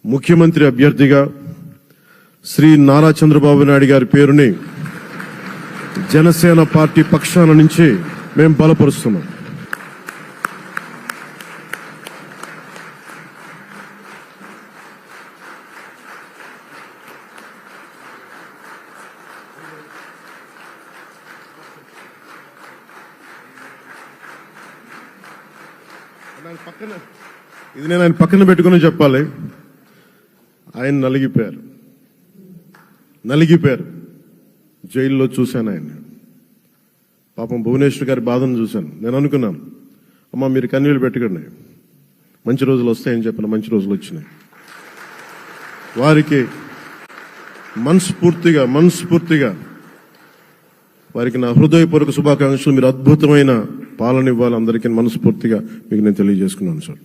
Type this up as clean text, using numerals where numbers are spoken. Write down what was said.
ముఖ్యమంత్రి అభ్యర్థిగా శ్రీ నారా చంద్రబాబు నాయుడు గారి పేరుని జనసేన పార్టీ పక్షాన నుంచి మేము బలపరుస్తున్నాం. ఇది నేను ఆయన పక్కన పెట్టుకుని చెప్పాలి. ఆయన నలిగిపోయారు. జైల్లో చూశాను ఆయన. పాపం భువనేశ్వర్ గారి బాధను చూశాను. నేను అనుకున్నాను, అమ్మా మీరు కన్నీళ్ళు పెట్టుకోండి, మంచి రోజులు వస్తాయని చెప్పిన మంచి రోజులు వచ్చినాయి. వారికి మనస్ఫూర్తిగా వారికి నా హృదయపూర్వక శుభాకాంక్షలు. మీరు అద్భుతమైన పాలన ఇవ్వాలి అందరికీ మనస్ఫూర్తిగా మీకు నేను తెలియజేసుకున్నాను సార్.